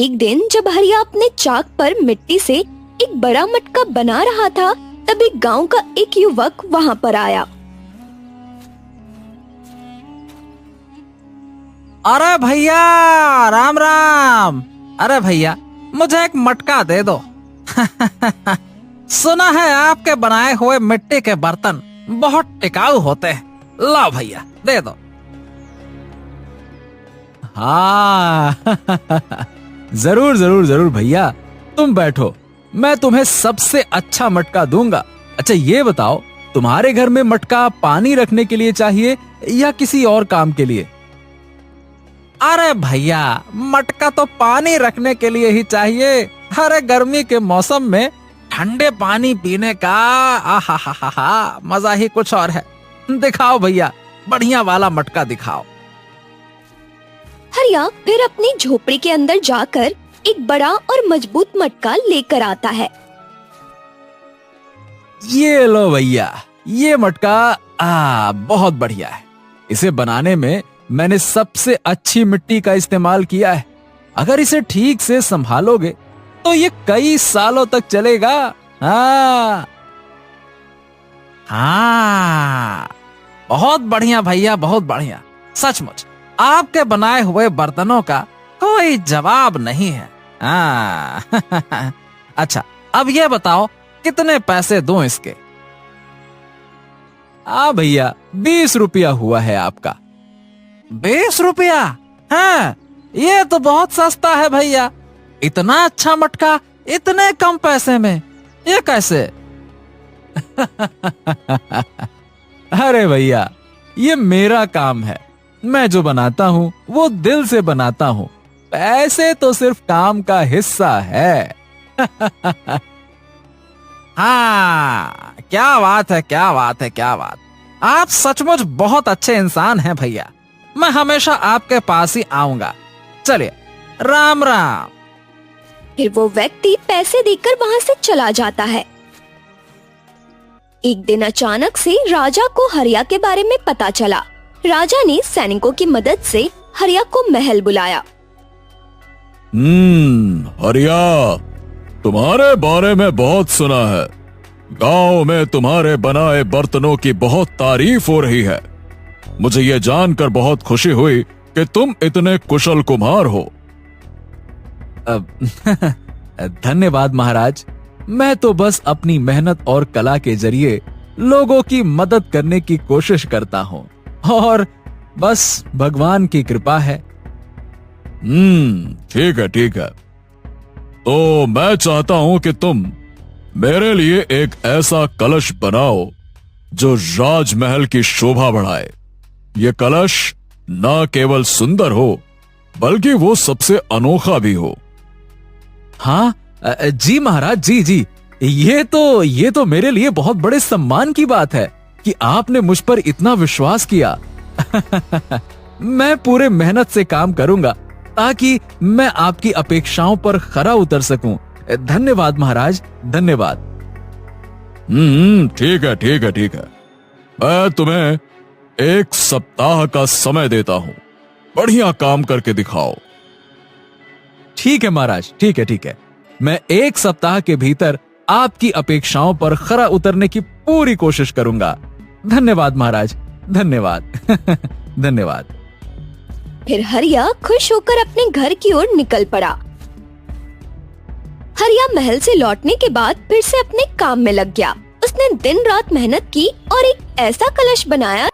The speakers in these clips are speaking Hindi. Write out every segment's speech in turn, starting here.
एक दिन जब हरिया अपने चाक पर मिट्टी से एक बड़ा मटका बना रहा था, तभी गांव का एक युवक वहां पर आया। अरे भैया, राम राम। अरे भैया, मुझे एक मटका दे दो। सुना है आपके बनाए हुए मिट्टी के बर्तन बहुत टिकाऊ होते हैं। लाओ भैया, दे दो। हाँ। जरूर जरूर जरूर भैया, तुम बैठो, मैं तुम्हें सबसे अच्छा मटका दूंगा। अच्छा ये बताओ, तुम्हारे घर में मटका पानी रखने के लिए चाहिए या किसी और काम के लिए? अरे भैया, मटका तो पानी रखने के लिए ही चाहिए। अरे गर्मी के मौसम में ठंडे पानी पीने का आहा मजा ही कुछ और है। दिखाओ भैया, बढ़िया वाला मटका दिखाओ। हरिया फिर अपनी झोपड़ी के अंदर जाकर एक बड़ा और मजबूत मटका लेकर आता है। ये लो भैया, ये मटका बहुत बढ़िया है। इसे बनाने में मैंने सबसे अच्छी मिट्टी का इस्तेमाल किया है। अगर इसे ठीक से संभालोगे तो ये कई सालों तक चलेगा। हाँ, बहुत बढ़िया भैया, बहुत बढ़िया। सचमुच आपके बनाए हुए बर्तनों का कोई जवाब नहीं है। अच्छा, अब ये बताओ कितने पैसे दूं इसके? भैया, 20 रुपया हुआ है आपका। 20 रुपया? हाँ, ये तो बहुत सस्ता है भैया। इतना अच्छा मटका इतने कम पैसे में, ये कैसे? अरे भैया, ये मेरा काम है। मैं जो बनाता हूँ वो दिल से बनाता हूँ। पैसे तो सिर्फ काम का हिस्सा है। हाँ, क्या बात है, क्या बात है, क्या बात। आप सचमुच बहुत अच्छे इंसान हैं भैया। मैं हमेशा आपके पास ही आऊंगा। चलिए, राम राम। फिर वो व्यक्ति पैसे देकर वहां से चला जाता है। एक दिन अचानक से राजा को हरिया के बारे में पता चला। राजा ने सैनिकों की मदद से हरिया को महल बुलाया। हरिया, तुम्हारे बारे में बहुत सुना है। गांव में तुम्हारे बनाए बर्तनों की बहुत तारीफ हो रही है। मुझे ये जानकर बहुत खुशी हुई कि तुम इतने कुशल कुम्हार हो। धन्यवाद महाराज। मैं तो बस अपनी मेहनत और कला के जरिए लोगों की मदद करने की कोशिश करता हूँ, और बस भगवान की कृपा है। ठीक है, ठीक है। तो मैं चाहता हूं कि तुम मेरे लिए एक ऐसा कलश बनाओ जो राजमहल की शोभा बढ़ाए। ये कलश न केवल सुंदर हो बल्कि वो सबसे अनोखा भी हो। हाँ जी महाराज, जी जी। ये तो मेरे लिए बहुत बड़े सम्मान की बात है कि आपने मुझ पर इतना विश्वास किया। मैं पूरे मेहनत से काम करूंगा ताकि मैं आपकी अपेक्षाओं पर खरा उतर सकूं। धन्यवाद महाराज, धन्यवाद। ठीक है, ठीक है, ठीक है। मैं तुम्हें 1 सप्ताह का समय देता हूं। बढ़िया काम करके दिखाओ। ठीक है महाराज, ठीक है, ठीक है। मैं 1 सप्ताह के भीतर आपकी अपेक्षाओं पर खरा उतरने की पूरी कोशिश करूंगा। धन्यवाद महाराज, धन्यवाद। धन्यवाद। फिर हरिया खुश होकर अपने घर की ओर निकल पड़ा। हरिया महल से लौटने के बाद फिर से अपने काम में लग गया। उसने दिन रात मेहनत की और एक ऐसा कलश बनाया।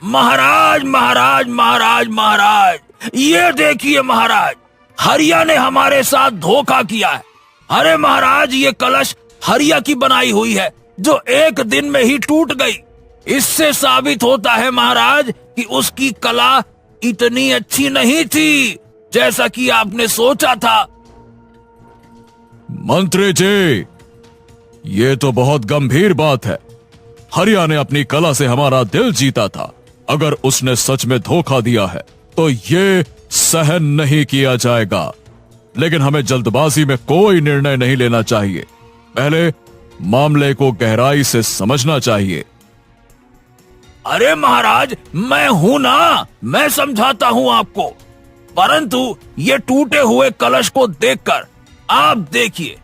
महाराज, महाराज, महाराज, महाराज, ये देखिए महाराज, हरिया ने हमारे साथ धोखा किया है। अरे महाराज, ये कलश हरिया की बनाई हुई है जो एक दिन में ही टूट गई। इससे साबित होता है महाराज कि उसकी कला इतनी अच्छी नहीं थी जैसा कि आपने सोचा था। मंत्री जी, ये तो बहुत गंभीर बात है। हरिया ने अपनी कला से हमारा दिल जीता था। अगर उसने सच में धोखा दिया है तो ये सहन नहीं किया जाएगा। लेकिन हमें जल्दबाजी में कोई निर्णय नहीं लेना चाहिए। पहले मामले को गहराई से समझना चाहिए। अरे महाराज, मैं हूं ना, मैं समझाता हूं आपको। परंतु ये टूटे हुए कलश को देखकर आप देखिए,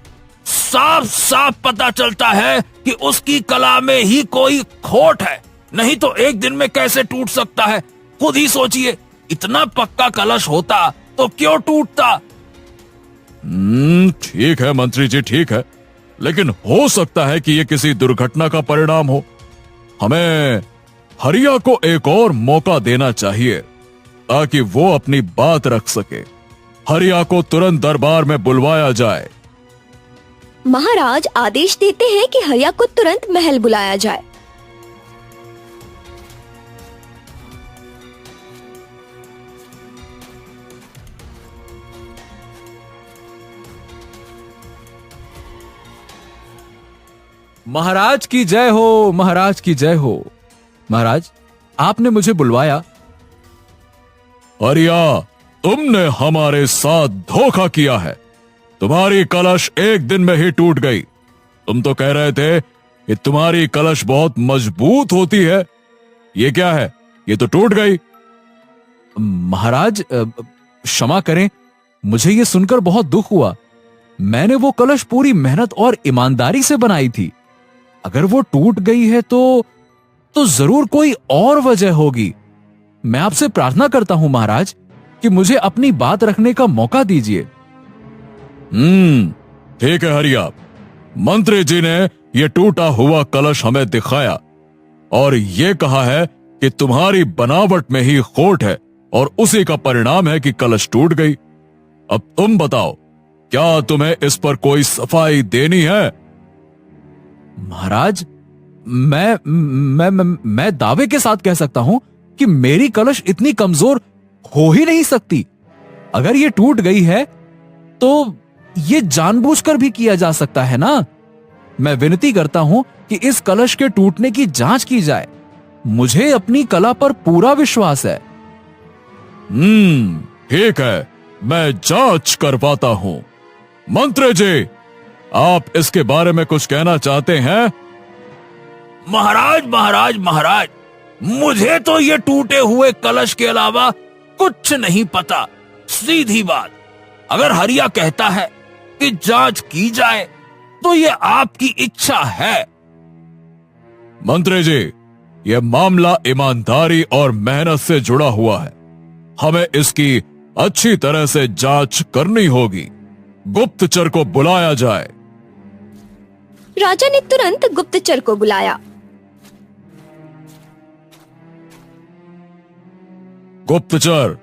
साफ साफ पता चलता है कि उसकी कला में ही कोई खोट है, नहीं तो एक दिन में कैसे टूट सकता है? खुद ही सोचिए, इतना पक्का कलश होता तो क्यों टूटता? ठीक है मंत्री जी, ठीक है, लेकिन हो सकता है कि ये किसी दुर्घटना का परिणाम हो। हमें हरिया को एक और मौका देना चाहिए ताकि वो अपनी बात रख सके। हरिया को तुरंत दरबार में बुलवाया जाए। महाराज आदेश देते हैं कि हरिया को तुरंत महल बुलाया जाए। महाराज की जय हो, महाराज की जय हो। महाराज, आपने मुझे बुलवाया। हरिया, तुमने हमारे साथ धोखा किया है। तुम्हारी कलश एक दिन में ही टूट गई। तुम तो कह रहे थे कि तुम्हारी कलश बहुत मजबूत होती है। ये क्या है? ये तो टूट गई। महाराज क्षमा करें, मुझे ये सुनकर बहुत दुख हुआ। मैंने वो कलश पूरी मेहनत और ईमानदारी से बनाई थी। अगर वो टूट गई है तो जरूर कोई और वजह होगी। मैं आपसे प्रार्थना करता हूं महाराज कि मुझे अपनी बात रखने का मौका दीजिए। ठीक है हरिया, मंत्री जी ने ये टूटा हुआ कलश हमें दिखाया और ये कहा है कि तुम्हारी बनावट में ही खोट है और उसी का परिणाम है कि कलश टूट गई। अब तुम बताओ, क्या तुम्हें इस पर कोई सफाई देनी है? महाराज, मैं दावे के साथ कह सकता हूं कि मेरी कलश इतनी कमजोर हो ही नहीं सकती। अगर ये टूट गई है तो ये जानबूझकर भी किया जा सकता है ना। मैं विनती करता हूं कि इस कलश के टूटने की जांच की जाए। मुझे अपनी कला पर पूरा विश्वास है। ठीक है, मैं जांच करवाता हूं। मंत्री जी, आप इसके बारे में कुछ कहना चाहते हैं? महाराज महाराज महाराज, मुझे तो ये टूटे हुए कलश के अलावा कुछ नहीं पता। सीधी बात, अगर हरिया कहता है कि जांच की जाए तो ये आपकी इच्छा है। मंत्री जी, यह मामला ईमानदारी और मेहनत से जुड़ा हुआ है। हमें इसकी अच्छी तरह से जांच करनी होगी। गुप्तचर को बुलाया जाए। राजा ने तुरंत गुप्तचर को बुलाया। गुप्तचर,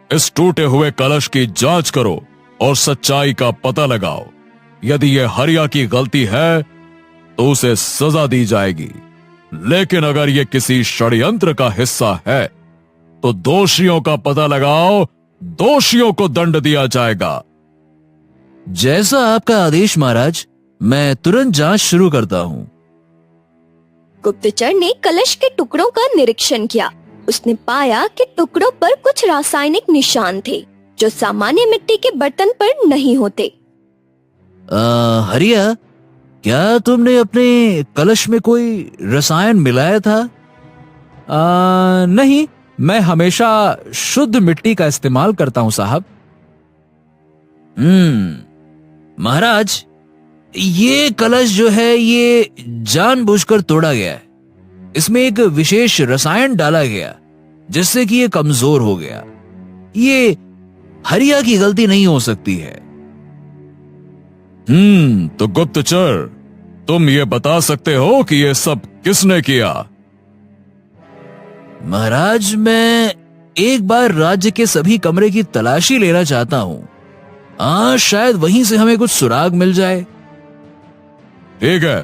इस टूटे हुए कलश की जांच करो और सच्चाई का पता लगाओ। यदि यह हरिया की गलती है तो उसे सजा दी जाएगी, लेकिन अगर यह किसी षड्यंत्र का हिस्सा है तो दोषियों का पता लगाओ, दोषियों को दंड दिया जाएगा। जैसा आपका आदेश महाराज, मैं तुरंत जांच शुरू करता हूं। गुप्तचर ने कलश के टुकड़ों का निरीक्षण किया। उसने पाया कि टुकड़ों पर कुछ रासायनिक निशान थे जो सामान्य मिट्टी के बर्तन पर नहीं होते। हरिया, क्या तुमने अपने कलश में कोई रसायन मिलाया था? नहीं, मैं हमेशा शुद्ध मिट्टी का इस्तेमाल करता हूं साहब। महाराज, ये कलश जो है ये जानबूझकर तोड़ा गया है। इसमें एक विशेष रसायन डाला गया जिससे कि ये कमजोर हो गया। ये हरिया की गलती नहीं हो सकती है। तो गुप्तचर, तुम ये बता सकते हो कि ये सब किसने किया? महाराज, मैं एक बार राज्य के सभी कमरे की तलाशी लेना चाहता हूं। शायद वहीं से हमें कुछ सुराग मिल जाए। ठीक है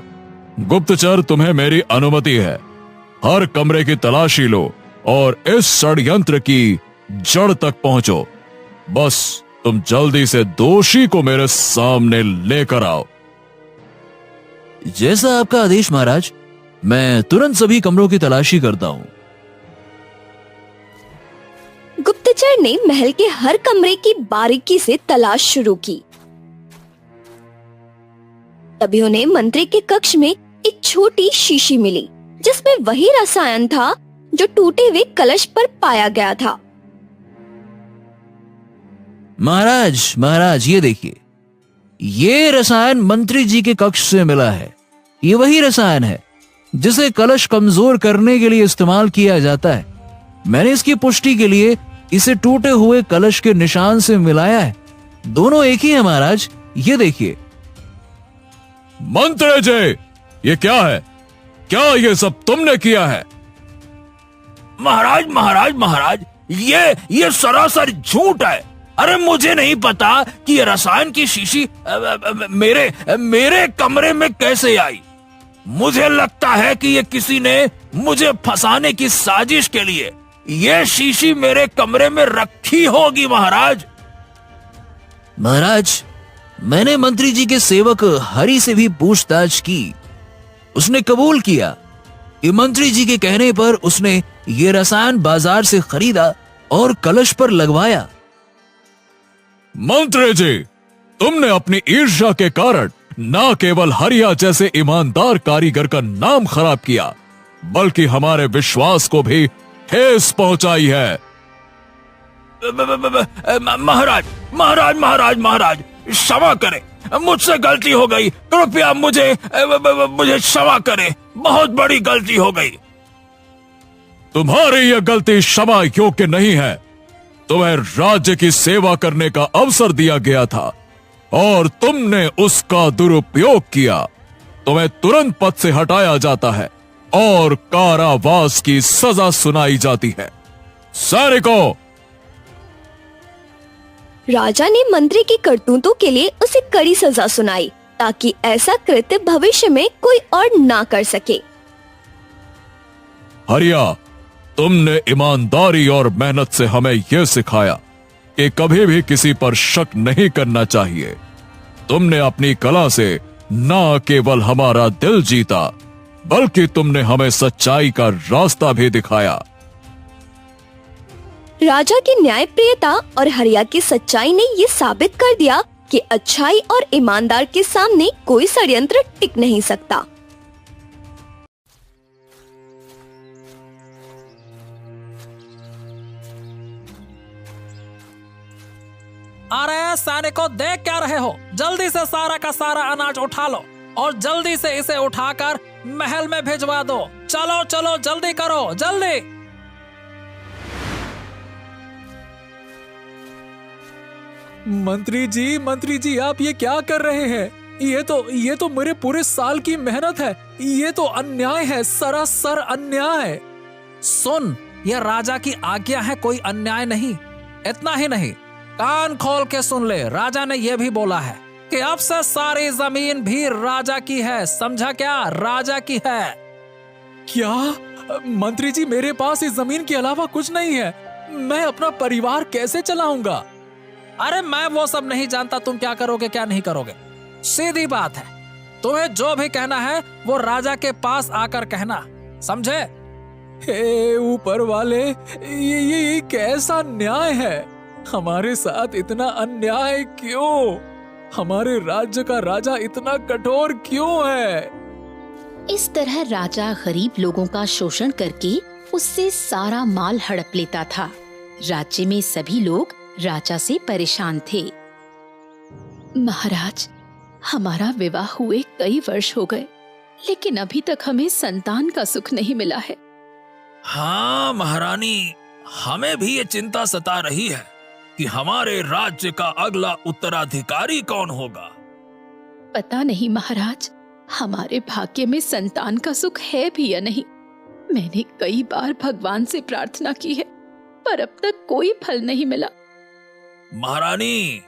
गुप्तचर, तुम्हें मेरी अनुमति है। हर कमरे की तलाशी लो और इस षड्यंत्र की जड़ तक पहुंचो। बस तुम जल्दी से दोषी को मेरे सामने लेकर आओ। जैसा आपका आदेश महाराज, मैं तुरंत सभी कमरों की तलाशी करता हूं। गुप्तचर ने महल के हर कमरे की बारीकी से तलाश शुरू की। तभी उन्हें मंत्री के कक्ष में एक छोटी शीशी मिली जिसमें वही रसायन था जो टूटे हुए कलश पर पाया गया था। महाराज महाराज ये देखिए, ये रसायन मंत्री जी के कक्ष से मिला है। ये वही रसायन है जिसे कलश कमजोर करने के लिए इस्तेमाल किया जाता है। मैंने इसकी पुष्टि के लिए इसे टूटे हुए कलश के निशान से मिलाया है। दोनों एक ही है महाराज, ये देखिए। मंत्री जी, ये क्या है? क्या ये सब तुमने किया है? महाराज महाराज महाराज, ये सरासर झूठ है। अरे मुझे नहीं पता कि ये रसायन की शीशी मेरे कमरे में कैसे आई। मुझे लगता है कि ये किसी ने मुझे फंसाने की साजिश के लिए ये शीशी मेरे कमरे में रखी होगी महाराज। महाराज, मैंने मंत्री जी के सेवक हरि से भी पूछताछ की। उसने कबूल किया कि मंत्री जी के कहने पर उसने ये रसायन बाजार से खरीदा और कलश पर लगवाया। मंत्री जी, तुमने अपनी ईर्ष्या के कारण न केवल हरिया जैसे ईमानदार कारीगर का नाम खराब किया, बल्कि हमारे विश्वास को भी ठेस पहुंचाई है। महाराज महाराज महाराज महाराज, क्षमा करें, मुझसे गलती हो गई। कृपया मुझे क्षमा करें, बहुत बड़ी गलती हो गई। तुम्हारी यह गलती क्षमा योग्य नहीं है। तुम्हें राज्य की सेवा करने का अवसर दिया गया था और तुमने उसका दुरुपयोग किया। तुम्हें तुरंत पद से हटाया जाता है और कारावास की सजा सुनाई जाती है। सैनिकों! राजा ने मंत्री की करतूतों के लिए उसे कड़ी सजा सुनाई ताकि ऐसा कृत्य भविष्य में कोई और ना कर सके। हरिया, तुमने ईमानदारी और मेहनत से हमें यह सिखाया कि कभी भी किसी पर शक नहीं करना चाहिए। तुमने अपनी कला से न केवल हमारा दिल जीता, बल्कि तुमने हमें सच्चाई का रास्ता भी दिखाया। राजा की न्यायप्रियता और हरिया की सच्चाई ने ये साबित कर दिया कि अच्छाई और ईमानदार के सामने कोई षड्यंत्र टिक नहीं सकता। अरे सैनिकों, देख क्या रहे हो? जल्दी से सारा का सारा अनाज उठा लो और जल्दी से इसे उठाकर महल में भिजवा दो। चलो चलो, जल्दी करो, जल्दी। मंत्री जी, आप ये क्या कर रहे हैं? ये तो मेरे पूरे साल की मेहनत है। ये तो अन्याय है, सरासर अन्याय। सुन, ये राजा की आज्ञा है, कोई अन्याय नहीं। इतना ही नहीं, कान खोल के सुन ले, राजा ने यह भी बोला है कि अब से सारी जमीन भी राजा की है। समझा क्या? राजा की है। क्या? मंत्री जी, मेरे पास इस जमीन के अलावा कुछ नहीं है। मैं अपना परिवार कैसे चलाऊंगा? अरे मैं वो सब नहीं जानता, तुम क्या करोगे क्या नहीं करोगे। सीधी बात है, तुम्हें जो भी कहना है वो राजा के पास आकर कहना, समझे? हे ऊपर वाले, ये कैसा न्याय है? हमारे साथ इतना अन्याय क्यों? हमारे राज्य का राजा इतना कठोर क्यों है? इस तरह राजा गरीब लोगों का शोषण करके उससे सारा माल हड़प लेता था। राज्य में सभी लोग राजा से परेशान थे। महाराज, हमारा विवाह हुए कई वर्ष हो गए, लेकिन अभी तक हमें संतान का सुख नहीं मिला है। हाँ महारानी, हमें भी ये चिंता सता रही है कि हमारे राज्य का अगला उत्तराधिकारी कौन होगा। पता नहीं महाराज, हमारे भाग्य में संतान का सुख है भी या नहीं। मैंने कई बार भगवान से प्रार्थना की है, पर अब तक कोई फल नहीं मिला। महारानी,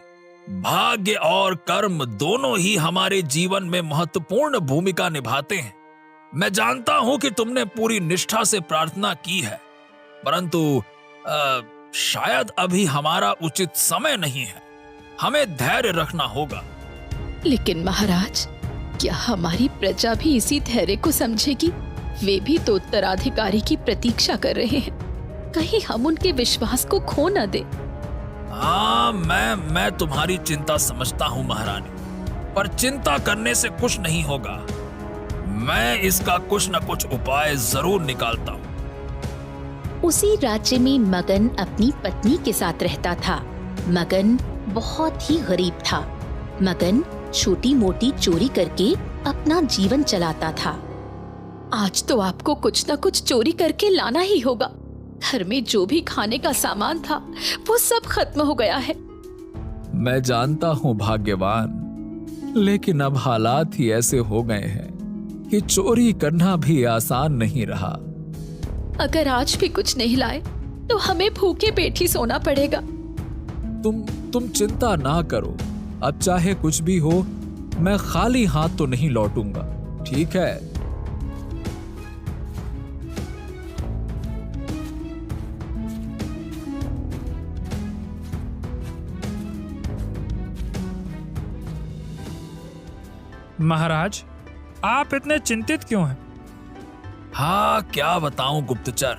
भाग्य और कर्म दोनों ही हमारे जीवन में महत्वपूर्ण भूमिका निभाते हैं। मैं जानता हूं कि तुमने पूरी निष्ठा से प्रार्थना की है, परंतु शायद अभी हमारा उचित समय नहीं है। हमें धैर्य रखना होगा। लेकिन महाराज, क्या हमारी प्रजा भी इसी धैर्य को समझेगी? वे भी तो उत्तराधिकारी की प्रतीक्षा कर रहे हैं। कहीं हम उनके विश्वास को खो न दे। हाँ, मैं तुम्हारी चिंता समझता हूँ महारानी, पर चिंता करने से कुछ नहीं होगा। मैं इसका कुछ न कुछ उपाय जरूर निकालता हूँ। उसी राज्य में मगन अपनी पत्नी के साथ रहता था। मगन बहुत ही गरीब था। मगन छोटी मोटी चोरी करके अपना जीवन चलाता था। आज तो आपको कुछ न कुछ चोरी करके लाना ही होगा। घर में जो भी खाने का सामान था वो सब खत्म हो गया है। मैं जानता हूँ भाग्यवान, लेकिन अब हालात ही ऐसे हो गए हैं कि चोरी करना भी आसान नहीं रहा। अगर आज भी कुछ नहीं लाए तो हमें भूखे पेट ही सोना पड़ेगा। तुम चिंता ना करो, अब चाहे कुछ भी हो मैं खाली हाथ तो नहीं लौटूंगा, ठीक है? महाराज, आप इतने चिंतित क्यों हैं? हाँ, क्या बताऊं गुप्तचर,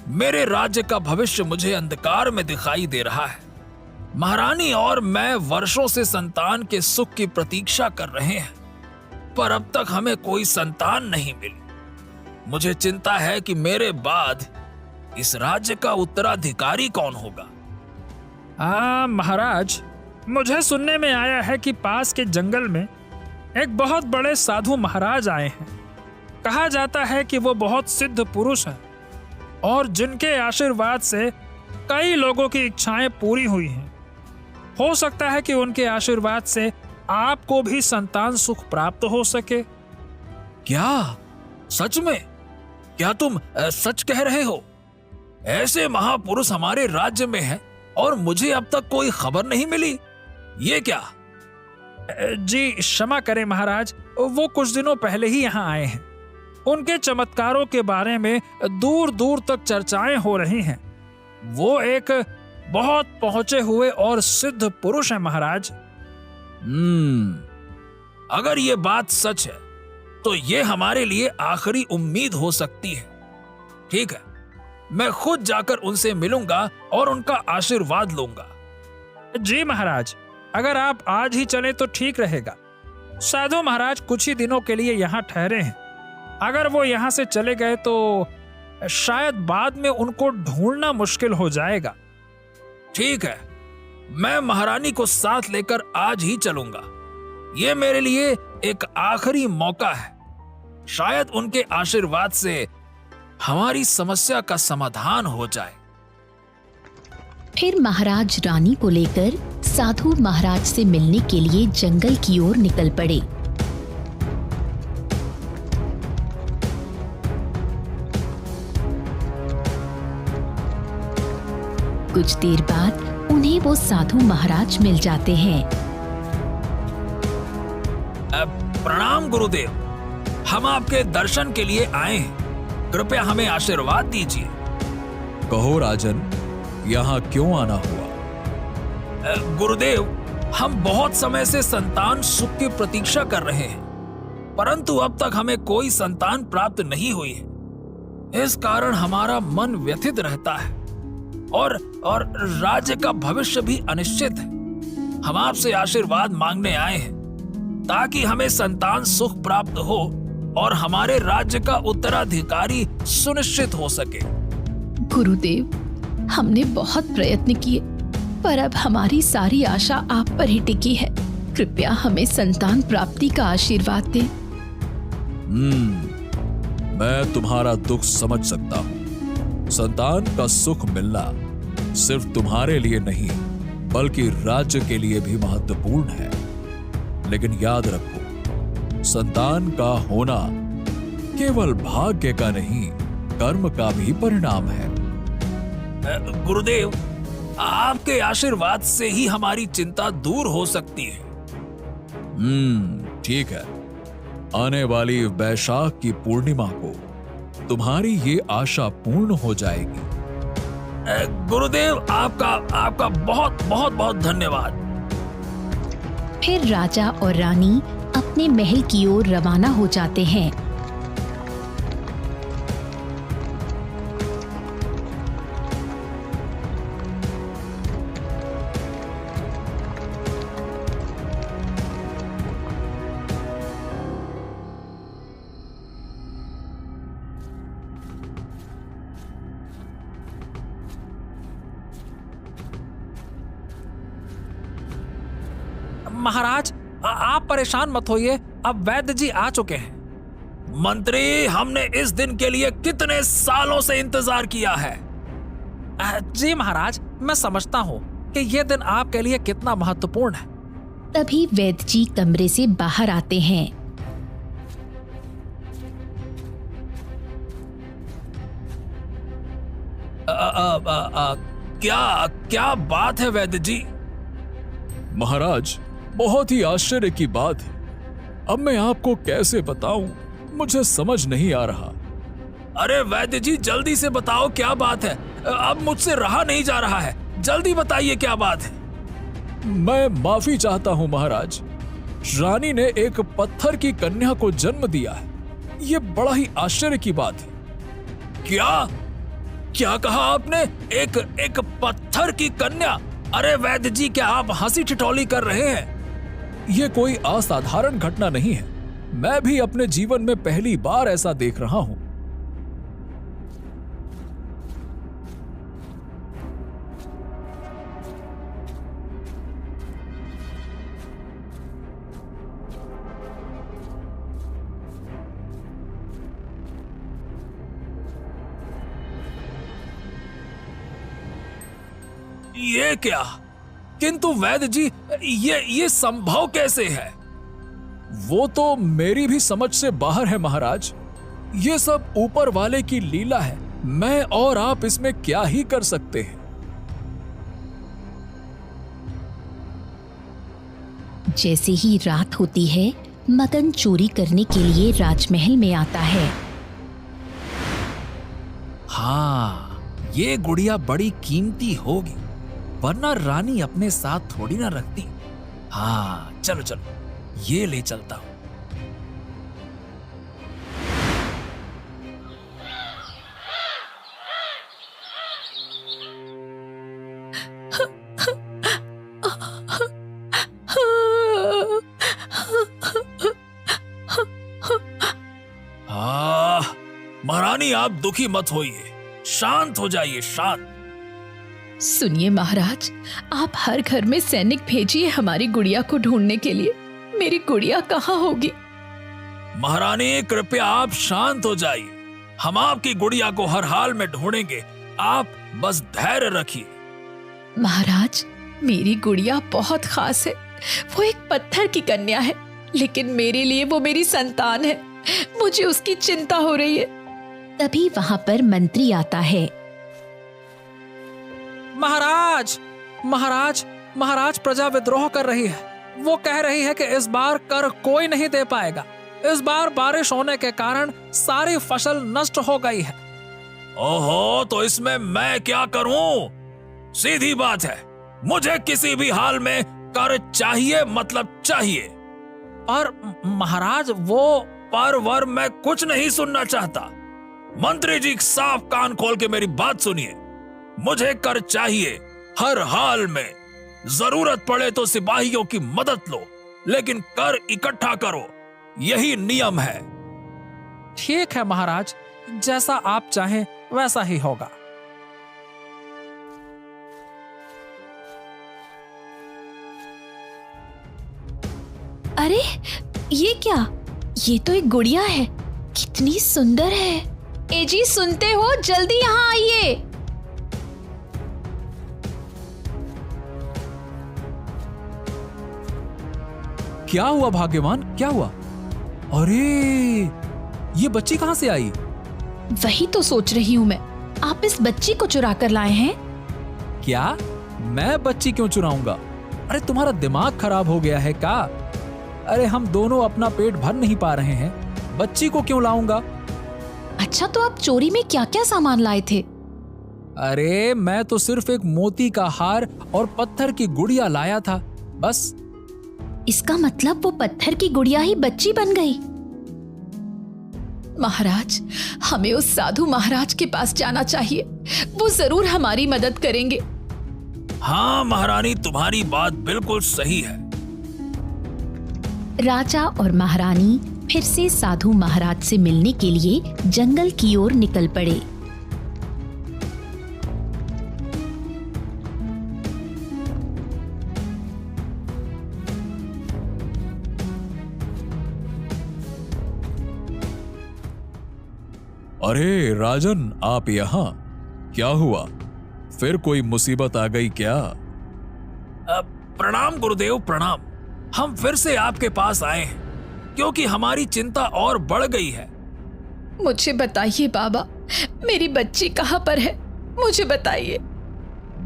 मेरे राज्य का भविष्य मुझे अंधकार में दिखाई दे रहा है। महारानी और मैं वर्षों से संतान के सुख की प्रतीक्षा कर रहे हैं, पर अब तक हमें कोई संतान नहीं मिली। मुझे चिंता है कि मेरे बाद इस राज्य का उत्तराधिकारी कौन होगा। महाराज, मुझे सुनने में आया है कि पास के जंगल में एक बहुत बड़े साधु महाराज आए हैं। कहा जाता है कि वो बहुत सिद्ध पुरुष हैं और जिनके आशीर्वाद से कई लोगों की इच्छाएं पूरी हुई हैं। हो सकता है कि उनके आशीर्वाद से आपको भी संतान सुख प्राप्त हो सके। क्या सच में? क्या तुम सच कह रहे हो? ऐसे महापुरुष हमारे राज्य में हैं और मुझे अब तक कोई खबर नहीं मिली। ये क्या? जी क्षमा करें महाराज, वो कुछ दिनों पहले ही यहाँ आए हैं। उनके चमत्कारों के बारे में दूर दूर तक चर्चाएं हो रही हैं। वो एक बहुत पहुंचे हुए और सिद्ध पुरुष हैं महाराज। अगर ये बात सच है तो ये हमारे लिए आखिरी उम्मीद हो सकती है। ठीक है, मैं खुद जाकर उनसे मिलूंगा और उनका आशीर्वाद लूंगा। जी महाराज, अगर आप आज ही चलें तो ठीक रहेगा। साधु महाराज कुछ ही दिनों के लिए यहाँ ठहरे हैं। अगर वो यहाँ से चले गए तो शायद बाद में उनको ढूंढना मुश्किल हो जाएगा। ठीक है, मैं महारानी को साथ लेकर आज ही चलूंगा। ये मेरे लिए एक आखिरी मौका है। शायद उनके आशीर्वाद से हमारी समस्या का समाधान हो जाए। फिर महाराज रानी को लेकर साधु महाराज से मिलने के लिए जंगल की ओर निकल पड़े। कुछ देर बाद उन्हें वो साधु महाराज मिल जाते हैं। प्रणाम गुरुदेव, हम आपके दर्शन के लिए आए हैं। कृपया हमें आशीर्वाद दीजिए। कहो राजन, यहाँ क्यों आना हुआ? गुरुदेव, हम बहुत समय से संतान सुख की प्रतीक्षा कर रहे हैं, परंतु अब तक हमें कोई संतान प्राप्त नहीं हुई है। इस कारण हमारा मन व्यथित रहता है और राज्य का भविष्य भी अनिश्चित है। हम आपसे आशीर्वाद मांगने आए हैं ताकि हमें संतान सुख प्राप्त हो और हमारे राज्य का उत्तराधिकारी सुनिश्चित हो सके। गुरुदेव, हमने बहुत प्रयत्न किए, पर अब हमारी सारी आशा आप पर ही टिकी है। कृपया हमें संतान प्राप्ति का आशीर्वाद दें। मैं तुम्हारा दुख समझ सकता हूँ। संतान का सुख मिलना सिर्फ तुम्हारे लिए नहीं बल्कि राज्य के लिए भी महत्वपूर्ण है। लेकिन याद रखो, संतान का होना केवल भाग्य का नहीं, कर्म का भी परिणाम है। गुरुदेव, आपके आशीर्वाद से ही हमारी चिंता दूर हो सकती है। ठीक है। आने वाली वैशाख की पूर्णिमा को तुम्हारी ये आशा पूर्ण हो जाएगी। गुरुदेव, आपका बहुत बहुत बहुत धन्यवाद। फिर राजा और रानी अपने महल की ओर रवाना हो जाते हैं। महाराज आप परेशान मत होइए, अब वैद्य जी आ चुके हैं। मंत्री, हमने इस दिन के लिए कितने सालों से इंतजार किया है। जी महाराज, मैं समझता हूँ कि ये दिन आपके लिए कितना महत्वपूर्ण है। तभी वैद्य जी कमरे से बाहर आते हैं। क्या क्या बात है वैद्य जी? महाराज, बहुत ही आश्चर्य की बात है। अब मैं आपको कैसे बताऊं, मुझे समझ नहीं आ रहा। अरे वैद्य जी, जल्दी से बताओ क्या बात है। अब मुझसे रहा नहीं जा रहा है, जल्दी बताइए क्या बात है। मैं माफी चाहता हूं महाराज। रानी ने एक पत्थर की कन्या को जन्म दिया है। ये बड़ा ही आश्चर्य की बात है। क्या क्या कहा आपने? एक पत्थर की कन्या? अरे वैद्य जी, क्या आप हंसी ठिठोली कर रहे हैं? ये कोई असाधारण घटना नहीं है। मैं भी अपने जीवन में पहली बार ऐसा देख रहा हूं। ये क्या? किंतु वैद्य जी, ये संभव कैसे है? वो तो मेरी भी समझ से बाहर है महाराज। ये सब ऊपर वाले की लीला है। मैं और आप इसमें क्या ही कर सकते हैं। जैसे ही रात होती है, मदन चोरी करने के लिए राजमहल में आता है। हाँ, ये गुड़िया बड़ी कीमती होगी, वरना रानी अपने साथ थोड़ी ना रखती। हाँ, चलो चलो, ये ले चलता हूं। महारानी, आप दुखी मत होइए, शांत हो जाइए, शांत। सुनिए महाराज, आप हर घर में सैनिक भेजिए हमारी गुड़िया को ढूंढने के लिए। मेरी गुड़िया कहाँ होगी? महारानी, कृपया आप शांत हो जाइए। हम आपकी गुड़िया को हर हाल में ढूंढेंगे, आप बस धैर्य रखिए। महाराज, मेरी गुड़िया बहुत खास है। वो एक पत्थर की कन्या है, लेकिन मेरे लिए वो मेरी संतान है। मुझे उसकी चिंता हो रही है। तभी वहां पर मंत्री आता है। महाराज महाराज महाराज, प्रजा विद्रोह कर रही है। वो कह रही है कि इस बार कर कोई नहीं दे पाएगा। इस बार बारिश होने के कारण सारी फसल नष्ट हो गई है। ओहो, तो इसमें मैं क्या करूं? सीधी बात है, मुझे किसी भी हाल में कर चाहिए, मतलब चाहिए। और महाराज, वो पर वर मैं कुछ नहीं सुनना चाहता। मंत्री जी, साफ कान खोल के मेरी बात सुनिए। मुझे कर चाहिए हर हाल में। जरूरत पड़े तो सिपाहियों की मदद लो, लेकिन कर इकट्ठा करो, यही नियम है। ठीक है महाराज, जैसा आप चाहें वैसा ही होगा। अरे ये क्या? ये तो एक गुड़िया है, कितनी सुंदर है। ए जी, सुनते हो? जल्दी यहाँ आइए। क्या हुआ भाग्यवान, क्या हुआ? अरे, ये बच्ची कहां से आई? वही तो सोच रही हूँ मैं। आप इस बच्ची को चुरा कर लाए हैं? क्या? मैं बच्ची क्यों चुराऊंगा? अरे तुम्हारा दिमाग खराब हो गया है क्या? अरे हम दोनों अपना पेट भर नहीं पा रहे हैं, बच्ची को क्यों लाऊंगा? अच्छा, तो आप चोरी में क्या क्या सामान लाए थे? अरे मैं तो सिर्फ एक मोती का हार और पत्थर की गुड़िया लाया था, बस। इसका मतलब वो पत्थर की गुड़िया ही बच्ची बन गई। महाराज, हमें उस साधु महाराज के पास जाना चाहिए। वो जरूर हमारी मदद करेंगे। हाँ महारानी, तुम्हारी बात बिल्कुल सही है। राजा और महारानी फिर से साधु महाराज से मिलने के लिए जंगल की ओर निकल पड़े। अरे राजन, आप यहाँ? क्या हुआ? फिर कोई मुसीबत आ गई क्या? प्रणाम गुरुदेव, प्रणाम। हम फिर से आपके पास आए हैं क्योंकि हमारी चिंता और बढ़ गई है। मुझे बताइए बाबा, मेरी बच्ची कहाँ पर है? मुझे बताइए।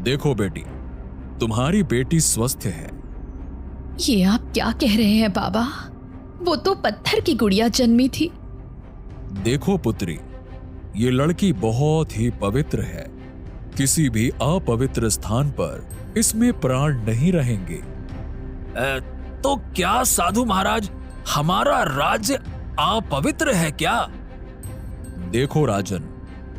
देखो बेटी, तुम्हारी बेटी स्वस्थ है। ये आप क्या कह रहे हैं बाबा? वो तो पत्थर की गुड़िया जन्मी थी। देखो पुत्री, ये लड़की बहुत ही पवित्र है। किसी भी अपवित्र स्थान पर इसमें प्राण नहीं रहेंगे। तो क्या साधु महाराज, हमारा राज्य अपवित्र है क्या? देखो राजन,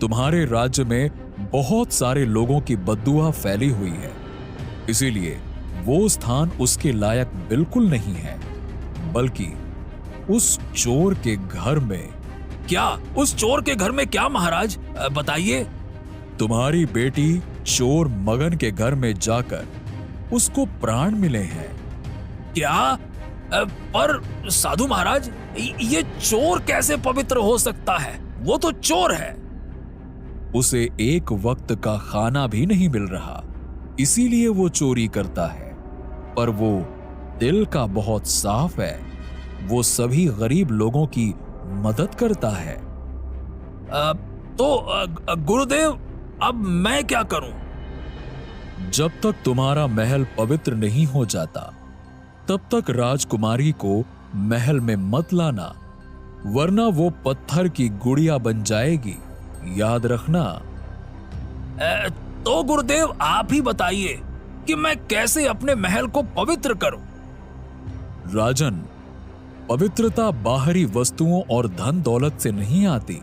तुम्हारे राज्य में बहुत सारे लोगों की बद्दुआ फैली हुई है, इसीलिए वो स्थान उसके लायक बिल्कुल नहीं है। बल्कि उस चोर के घर में। क्या? उस चोर के घर में क्या महाराज? बताइए। तुम्हारी बेटी चोर मगन के घर में जाकर उसको प्राण मिले हैं। क्या? पर साधु महाराज, ये चोर कैसे पवित्र हो सकता है? वो तो चोर है। उसे एक वक्त का खाना भी नहीं मिल रहा, इसीलिए वो चोरी करता है। पर वो दिल का बहुत साफ है। वो सभी गरीब लोगों की मदद करता है। तो गुरुदेव, अब मैं क्या करूं? जब तक तुम्हारा महल पवित्र नहीं हो जाता, तब तक राजकुमारी को महल में मत लाना, वरना वो पत्थर की गुड़िया बन जाएगी। याद रखना। तो गुरुदेव, आप ही बताइए कि मैं कैसे अपने महल को पवित्र करूं? राजन, पवित्रता बाहरी वस्तुओं और धन दौलत से नहीं आती।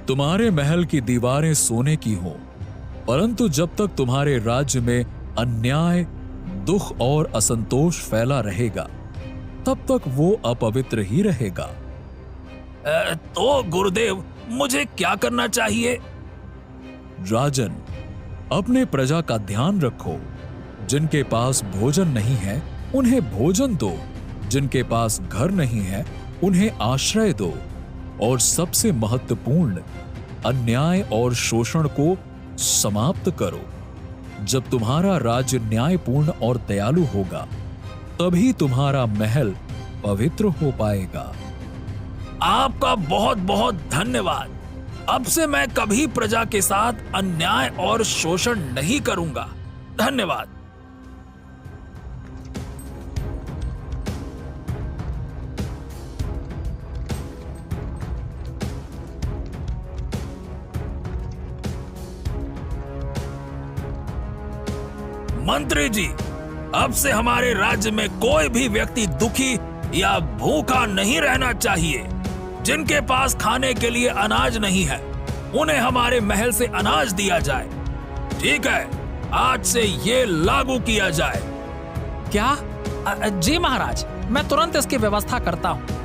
तुम्हारे महल की दीवारें सोने की हो, परंतु जब तक तुम्हारे राज्य में अन्याय, दुख और असंतोष फैला रहेगा, तब तक वो अपवित्र ही रहेगा। तो गुरुदेव, मुझे क्या करना चाहिए? राजन, अपने प्रजा का ध्यान रखो। जिनके पास भोजन नहीं है, उन्हें भोजन दो। जिनके पास घर नहीं है, उन्हें आश्रय दो। और सबसे महत्वपूर्ण, अन्याय और शोषण को समाप्त करो। जब तुम्हारा राज्य न्यायपूर्ण और दयालु होगा, तभी तुम्हारा महल पवित्र हो पाएगा। आपका बहुत बहुत धन्यवाद। अब से मैं कभी प्रजा के साथ अन्याय और शोषण नहीं करूंगा। धन्यवाद। मंत्री जी, अब से हमारे राज्य में कोई भी व्यक्ति दुखी या भूखा नहीं रहना चाहिए। जिनके पास खाने के लिए अनाज नहीं है, उन्हें हमारे महल से अनाज दिया जाए। ठीक है, आज से ये लागू किया जाए। क्या? जी महाराज, मैं तुरंत इसकी व्यवस्था करता हूं।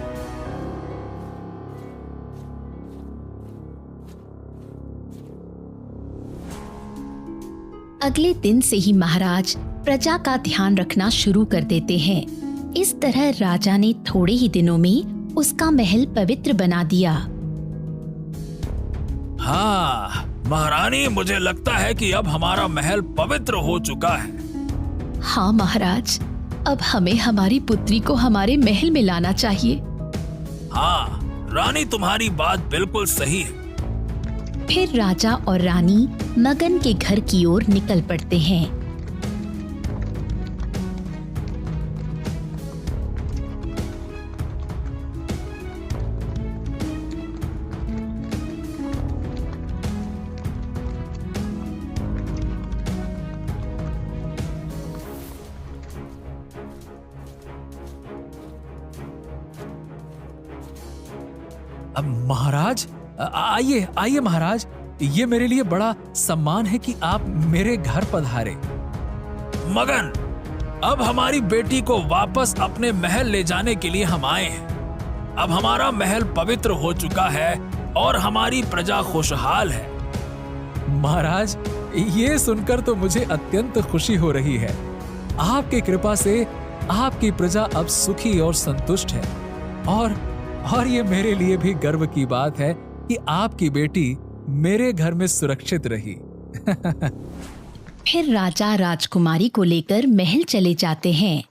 अगले दिन से ही महाराज प्रजा का ध्यान रखना शुरू कर देते हैं। इस तरह राजा ने थोड़े ही दिनों में उसका महल पवित्र बना दिया। हाँ महारानी, मुझे लगता है कि अब हमारा महल पवित्र हो चुका है। हाँ महाराज, अब हमें हमारी पुत्री को हमारे महल में लाना चाहिए। हाँ रानी, तुम्हारी बात बिल्कुल सही है। फिर राजा और रानी मगन के घर की ओर निकल पड़ते हैं। अब महाराज, आइए आइए महाराज, ये मेरे लिए बड़ा सम्मान है कि आप मेरे घर पधारे। मगन, अब हमारी बेटी को वापस अपने महल ले जाने के लिए हम आए हैं। अब हमारा महल पवित्र हो चुका है और हमारी प्रजा खुशहाल है। महाराज, ये सुनकर तो मुझे अत्यंत खुशी हो रही है। आपकी कृपा से आपकी प्रजा अब सुखी और संतुष्ट है। और ये मेरे लिए भी गर्व की बात है कि आपकी बेटी मेरे घर में सुरक्षित रही। फिर राजा राजकुमारी को लेकर महल चले जाते हैं।